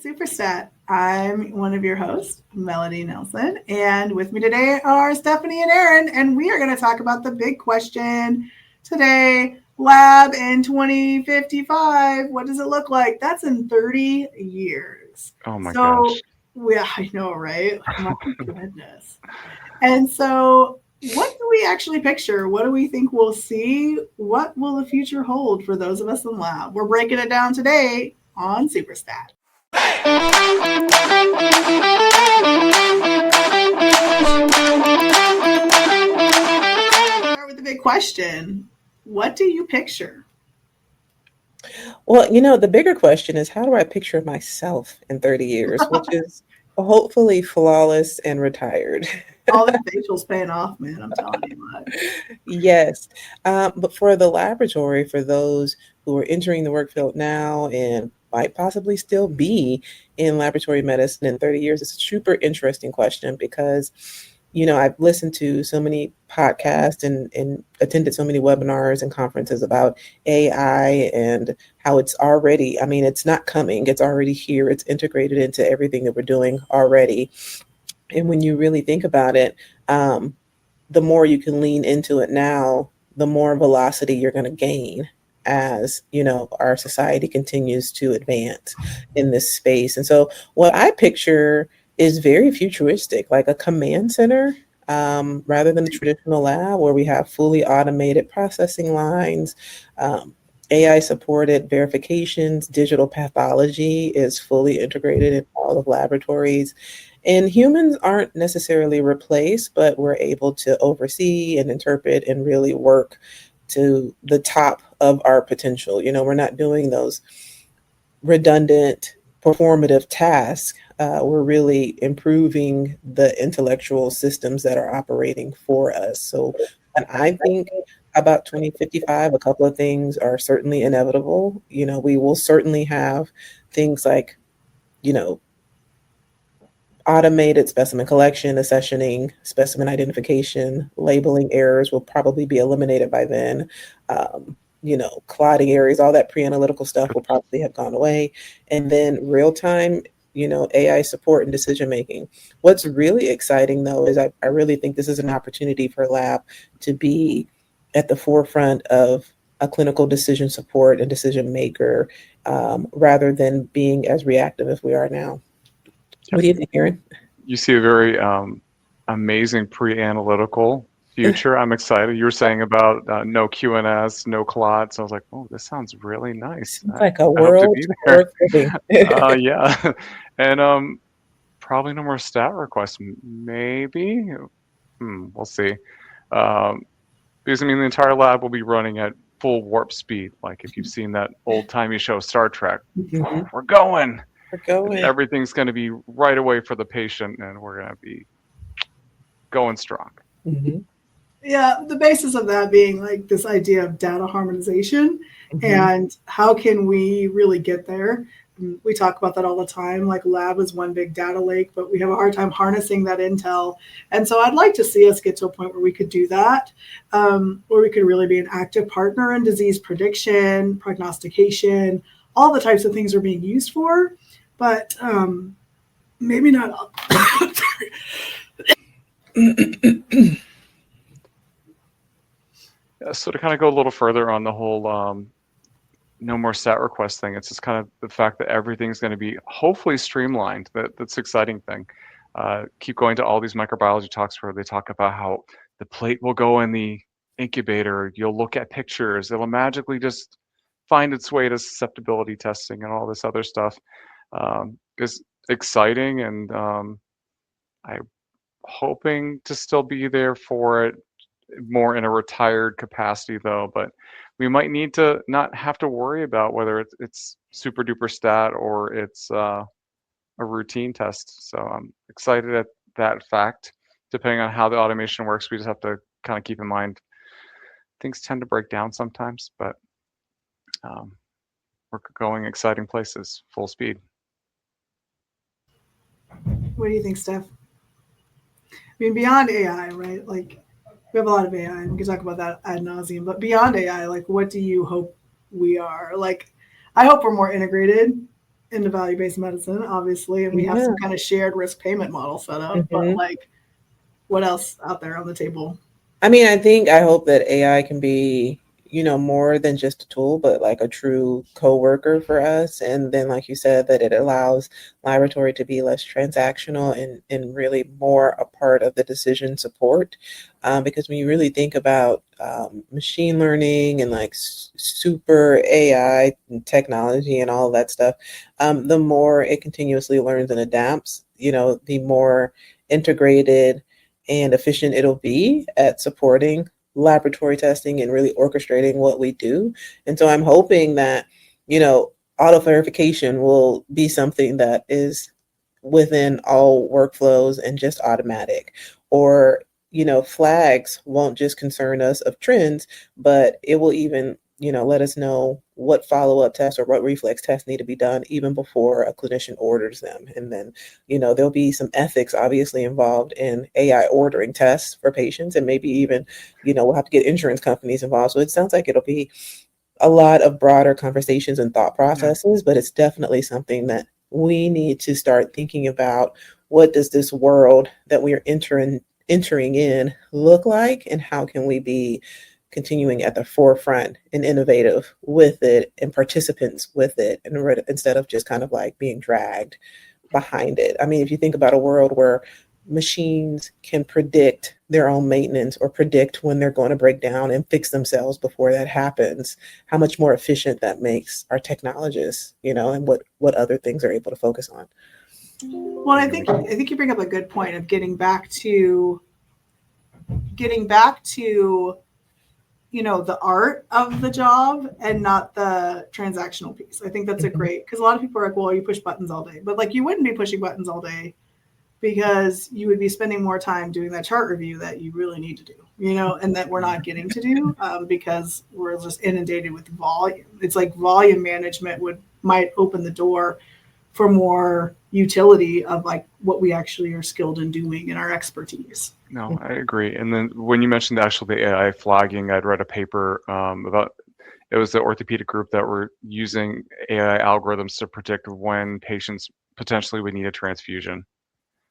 Superstat. I'm one of your hosts, Melody Nelson, and with me today are Stephanie and Aaron, and we are going to talk about the big question today. Lab in 2055. What does it look like? That's in 30 years. Oh my So, gosh. yeah, I know, right? My goodness. And so, what do we actually picture? What do we think we'll see? What will the future hold for those of us in lab? We're breaking it down today on Superstat. Start with the big question. What do you picture? Well, the bigger question is how do I picture myself in 30 years, which is hopefully flawless and retired. All the facials paying off, man. I'm telling you what. Yes. But for the laboratory, for those who are entering the work field now and might possibly still be in laboratory medicine in 30 years, it's a super interesting question because I've listened to so many podcasts and attended so many webinars and conferences about AI and how it's already, it's not coming, it's already here, it's integrated into everything that we're doing already. And when you really think about it, the more you can lean into it now, the more velocity you're going to gain as our society continues to advance in this space. And so what I picture is very futuristic, like a command center, rather than a traditional lab where we have fully automated processing lines, AI supported verifications, digital pathology is fully integrated in all of laboratories. And humans aren't necessarily replaced, but we're able to oversee and interpret and really work to the top of our potential. We're not doing those redundant performative tasks. We're really improving the intellectual systems that are operating for us. So when I think about 2055, a couple of things are certainly inevitable. We will certainly have things like, automated specimen collection, accessioning, specimen identification, labeling errors will probably be eliminated by then. Clotting areas, all that pre-analytical stuff will probably have gone away. And then real time, AI support and decision making. What's really exciting though is I really think this is an opportunity for lab to be at the forefront of a clinical decision support and decision maker, rather than being as reactive as we are now. What do you think, Aaron? You see a very amazing pre-analytical future. I'm excited. You were saying about no QNS, no clots. I was like, oh, this sounds really nice. It's like a I hope to world be there. worth living. Yeah. And probably no more stat requests. Maybe. We'll see. Because the entire lab will be running at full warp speed. Like if you've seen that old-timey show Star Trek, Mhm. we're going. We're going. Everything's going to be right away for the patient, and we're going to be going strong. Mhm. Yeah, the basis of that being like this idea of data harmonization and how can we really get there? We talk about that all the time. Like lab is one big data lake, but we have a hard time harnessing that intel. And so I'd like to see us get to a point where we could do that, where we could really be an active partner in disease prediction, prognostication, all the types of things we're being used for, but maybe not. So to kind of go a little further on the whole no more stat request thing, it's just kind of the fact that everything's going to be hopefully streamlined. That's the exciting thing. Keep going to all these microbiology talks where they talk about how the plate will go in the incubator. You'll look at pictures. It'll magically just find its way to susceptibility testing and all this other stuff. Is exciting, and I'm hoping to still be there for it, more in a retired capacity though. But we might need to not have to worry about whether it's super duper stat or it's a routine test. So I'm excited at that fact. Depending on how the automation works, we just have to kind of keep in mind things tend to break down sometimes, but we're going exciting places, full speed. What do you think, Steph? I mean, beyond AI, right? Like, we have a lot of AI, and we can talk about that ad nauseum. But beyond AI, like, what do you hope we are? Like, I hope we're more integrated into value-based medicine, obviously, and we have some kind of shared risk payment model set up, but like, what else out there on the table? I mean, I hope that AI can be, more than just a tool, but like a true co-worker for us. And then, like you said, that it allows laboratory to be less transactional and really more a part of the decision support. Because when you really think about machine learning and like super AI and technology and all of that stuff, the more it continuously learns and adapts, the more integrated and efficient it'll be at supporting laboratory testing and really orchestrating what we do. And so I'm hoping that, auto verification will be something that is within all workflows and just automatic. Or, flags won't just concern us of trends, but it will even let us know what follow-up tests or what reflex tests need to be done even before a clinician orders them. And then, there'll be some ethics obviously involved in AI ordering tests for patients, and maybe even, we'll have to get insurance companies involved. So it sounds like it'll be a lot of broader conversations and thought processes, but it's definitely something that we need to start thinking about. What does this world that we are entering in look like, and how can we be continuing at the forefront and innovative with it and participants with it, and instead of just kind of like being dragged behind it. I mean, if you think about a world where machines can predict their own maintenance or predict when they're going to break down and fix themselves before that happens, how much more efficient that makes our technologists, and what other things are able to focus on. Well, I think you bring up a good point of getting back to the art of the job and not the transactional piece. I think that's a great, because a lot of people are like, well, you push buttons all day, but like, you wouldn't be pushing buttons all day because you would be spending more time doing that chart review that you really need to do, and that we're not getting to do because we're just inundated with volume. It's like volume management might open the door for more utility of like what we actually are skilled in doing and our expertise. No, I agree. And then when you mentioned the AI flagging, I'd read a paper about, it was the orthopedic group that were using AI algorithms to predict when patients potentially would need a transfusion.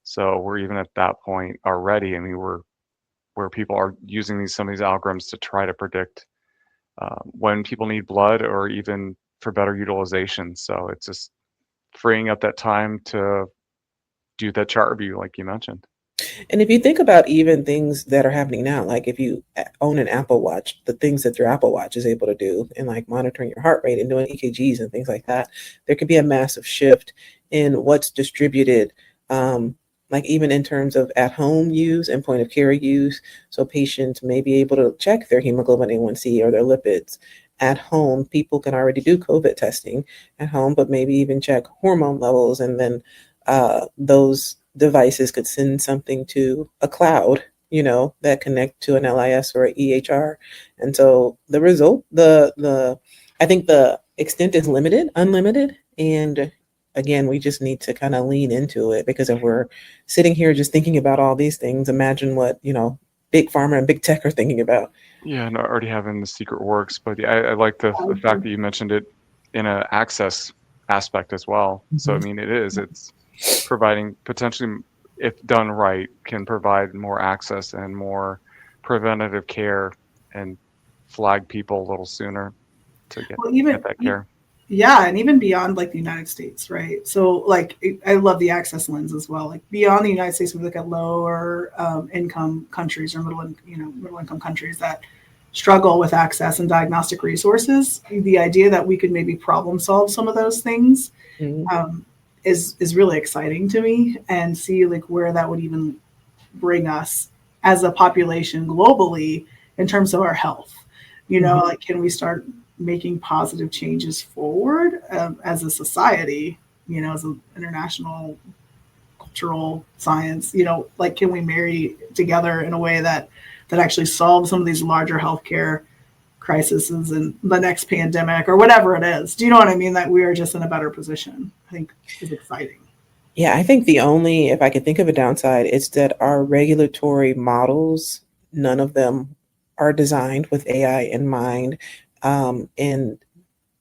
So we're even at that point already. I mean, where people are using some of these algorithms to try to predict when people need blood, or even for better utilization. So it's just freeing up that time to do that chart review, like you mentioned. And if you think about even things that are happening now, like if you own an Apple Watch, the things that your Apple Watch is able to do, and like monitoring your heart rate and doing EKGs and things like that, there could be a massive shift in what's distributed, like even in terms of at-home use and point of care use. So patients may be able to check their hemoglobin A1C or their lipids at home. People can already do COVID testing at home, but maybe even check hormone levels, and then those devices could send something to a cloud, that connect to an LIS or an EHR. And so the result, I think the extent is unlimited. And again, we just need to kind of lean into it, because if we're sitting here just thinking about all these things, imagine what, big pharma and big tech are thinking about. Yeah, and already having the secret works, but I like the fact that you mentioned it in an access aspect as well. So I mean, it's providing potentially, if done right, can provide more access and more preventative care and flag people a little sooner to get that care. Yeah, and even beyond like the United States, right? So like I love the access lens as well. Like beyond the United States, we look at lower income countries or middle income countries that struggle with access and diagnostic resources. The idea that we could maybe problem solve some of those things is really exciting to me, and see like where that would even bring us as a population globally in terms of our health. Like, can we start making positive changes forward as a society, as an international cultural science, like, can we marry together in a way that actually solves some of these larger healthcare crises and the next pandemic or whatever it is? Do you know what I mean? That we are just in a better position, I think, is exciting. Yeah, I think if I could think of a downside, it's that our regulatory models, none of them are designed with AI in mind. And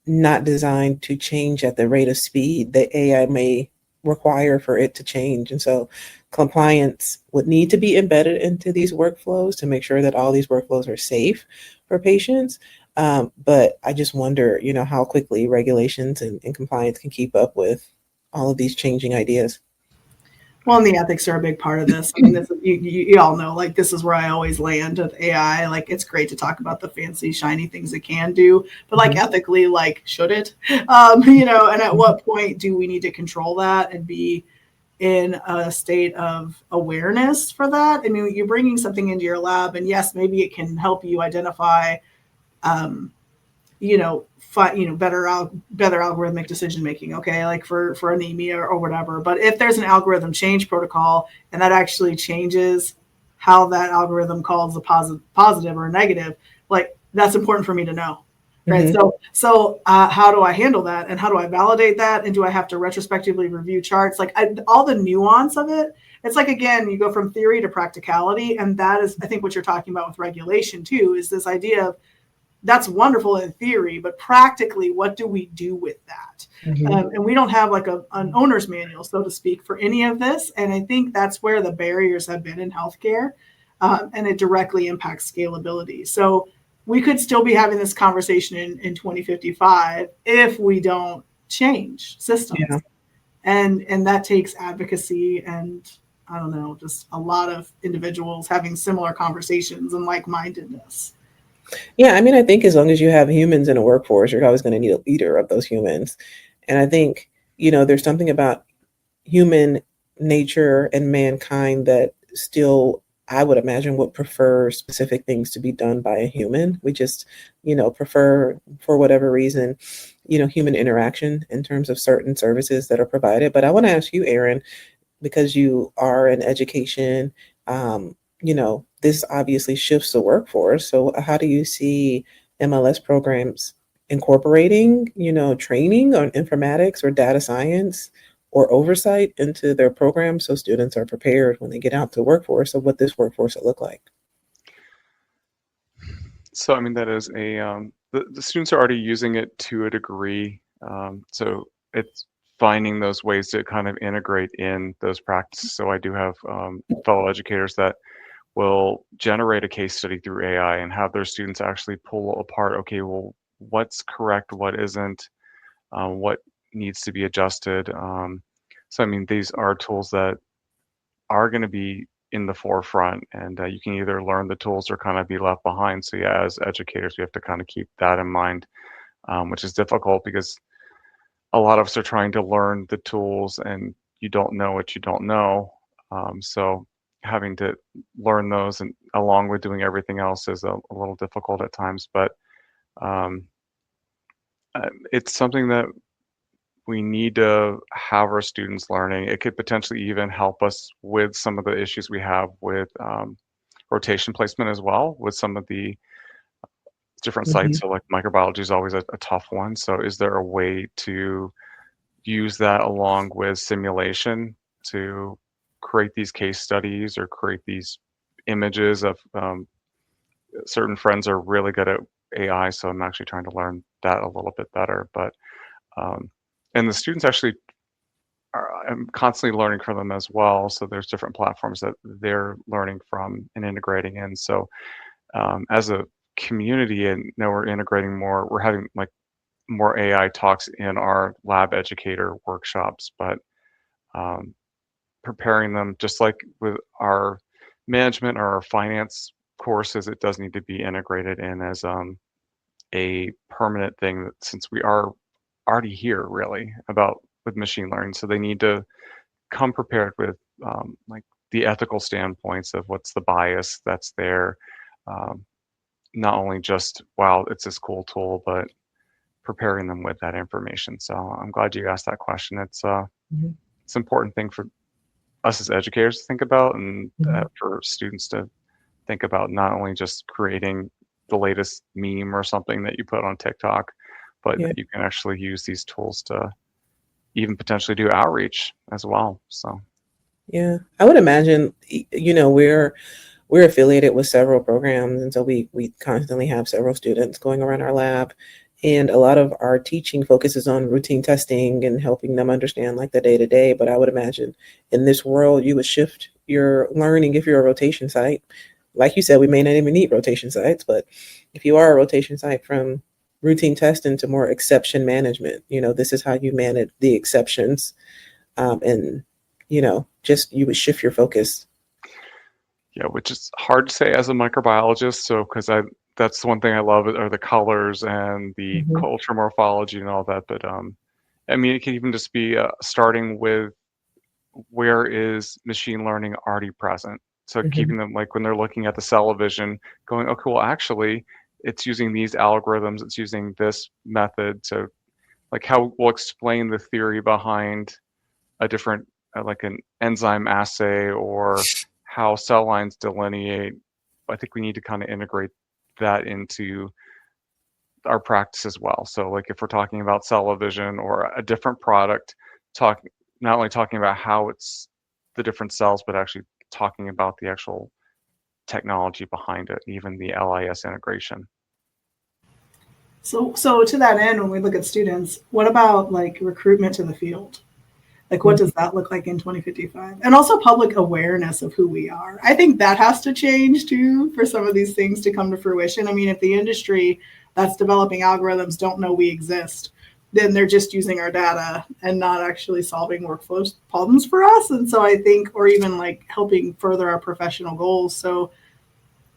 not designed to change at the rate of speed that AI may require for it to change. And so compliance would need to be embedded into these workflows to make sure that all these workflows are safe for patients. But I just wonder, how quickly regulations and compliance can keep up with all of these changing ideas. Well, and the ethics are a big part of this. I mean, this, you all know, like, this is where I always land with AI. Like, it's great to talk about the fancy, shiny things it can do, but like ethically, like, should it? And at what point do we need to control that and be in a state of awareness for that? I mean, you're bringing something into your lab, and yes, maybe it can help you identify, better algorithmic decision making. Okay, like for anemia or whatever. But if there's an algorithm change protocol and that actually changes how that algorithm calls a positive or a negative, like that's important for me to know. Right. So how do I handle that, and how do I validate that, and do I have to retrospectively review charts? Like all the nuance of it. It's like, again, you go from theory to practicality, and that is, I think, what you're talking about with regulation too, is this idea of that's wonderful in theory, but practically, what do we do with that? And we don't have like an owner's manual, so to speak, for any of this. And I think that's where the barriers have been in healthcare, and it directly impacts scalability. So we could still be having this conversation in 2055 if we don't change systems. Yeah. And that takes advocacy and, I don't know, just a lot of individuals having similar conversations and like-mindedness. Yeah, I mean, I think as long as you have humans in a workforce, you're always going to need a leader of those humans. And I think, there's something about human nature and mankind that still, I would imagine, would prefer specific things to be done by a human. We just, prefer, for whatever reason, human interaction in terms of certain services that are provided. But I want to ask you, Erin, because you are in education, this obviously shifts the workforce. So how do you see MLS programs incorporating, training on informatics or data science or oversight into their programs so students are prepared when they get out to the workforce of what this workforce will look like? So, I mean, that is the students are already using it to a degree. So it's finding those ways to kind of integrate in those practices. So I do have fellow educators that will generate a case study through AI and have their students actually pull apart, okay, well, what's correct, what isn't, what needs to be adjusted. So, I mean, these are tools that are going to be in the forefront, and you can either learn the tools or kind of be left behind. So yeah, as educators, we have to kind of keep that in mind, which is difficult because a lot of us are trying to learn the tools and you don't know what you don't know. So having to learn those and along with doing everything else is a little difficult at times, but it's something that we need to have our students learning. It could potentially even help us with some of the issues we have with rotation placement as well, with some of the different sites. So like microbiology is always a tough one. So is there a way to use that along with simulation to create these case studies or create these images of certain friends are really good at AI, so I'm actually trying to learn that a little bit better. But and the students actually I'm constantly learning from them as well. So there's different platforms that they're learning from and integrating in. So as a community, and now we're integrating more, we're having like more AI talks in our lab educator workshops, but preparing them just like with our management or our finance courses, it does need to be integrated in as a permanent thing, that since we are already here really about with machine learning, so they need to come prepared with like the ethical standpoints of what's the bias that's there, not only just, wow, it's this cool tool, but preparing them with that information. So I'm glad you asked that question. It's it's an important thing for us as educators to think about, and for students to think about, not only just creating the latest meme or something that you put on TikTok, but that you can actually use these tools to even potentially do outreach as well. So yeah, I would imagine, we're affiliated with several programs, and so we constantly have several students going around our lab. And a lot of our teaching focuses on routine testing and helping them understand like the day to day. But I would imagine in this world, you would shift your learning if you're a rotation site. Like you said, we may not even need rotation sites, but if you are a rotation site, from routine testing to more exception management, this is how you manage the exceptions. And, just you would shift your focus. Yeah, which is hard to say as a microbiologist. So, because that's one thing I love are the colors and the Mhm. culture morphology and all that. But I mean, it can even just be starting with where is machine learning already present. So Mhm. keeping them like when they're looking at the cell vision, going, okay, well, actually, it's using these algorithms, it's using this method to like how we'll explain the theory behind a different like an enzyme assay or how cell lines delineate. I think we need to kind of integrate that into our practice as well. So like if we're talking about cell vision or a different product, not only talking about how it's the different cells, but actually talking about the actual technology behind it, even the LIS integration. So to that end, when we look at students, what about like recruitment to the field? Like, what does that look like in 2055? And also public awareness of who we are. I think that has to change too for some of these things to come to fruition. I mean, if the industry that's developing algorithms don't know we exist, then they're just using our data and not actually solving workflow problems for us. And so I think, or even like helping further our professional goals. So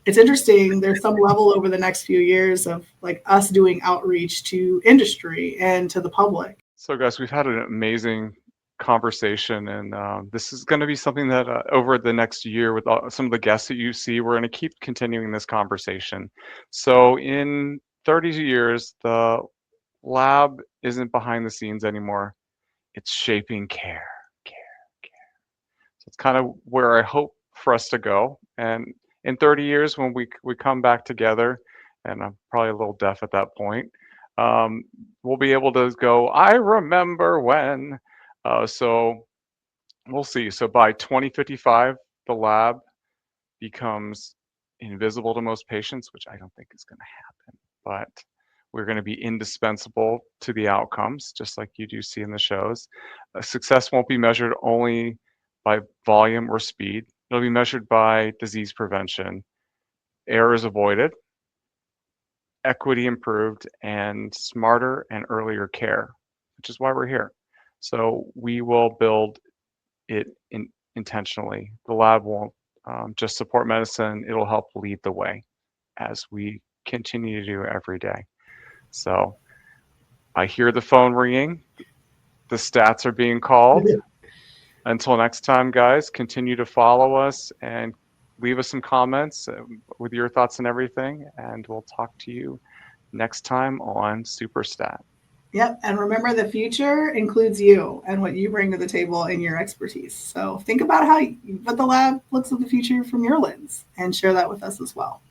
it's interesting. There's some level over the next few years of like us doing outreach to industry and to the public. So guys, we've had an amazing conversation, and this is going to be something that over the next year with some of the guests that you see, we're going to keep continuing this conversation. So in 30 years, the lab isn't behind the scenes anymore. It's shaping care. So it's kind of where I hope for us to go. And in 30 years, when we come back together, and I'm probably a little deaf at that point, we'll be able to go, I remember when. So we'll see. So by 2055, the lab becomes invisible to most patients, which I don't think is going to happen. But we're going to be indispensable to the outcomes, just like you do see in the shows. Success won't be measured only by volume or speed. It'll be measured by disease prevention, errors avoided, equity improved, and smarter and earlier care, which is why we're here. So we will build it intentionally. The lab won't just support medicine, it'll help lead the way as we continue to do every day. So I hear the phone ringing, the stats are being called. Until next time, guys, continue to follow us and leave us some comments with your thoughts and everything, and we'll talk to you next time on Superstat. Yep. And remember, the future includes you and what you bring to the table and your expertise. So think about what the lab looks at the future from your lens and share that with us as well.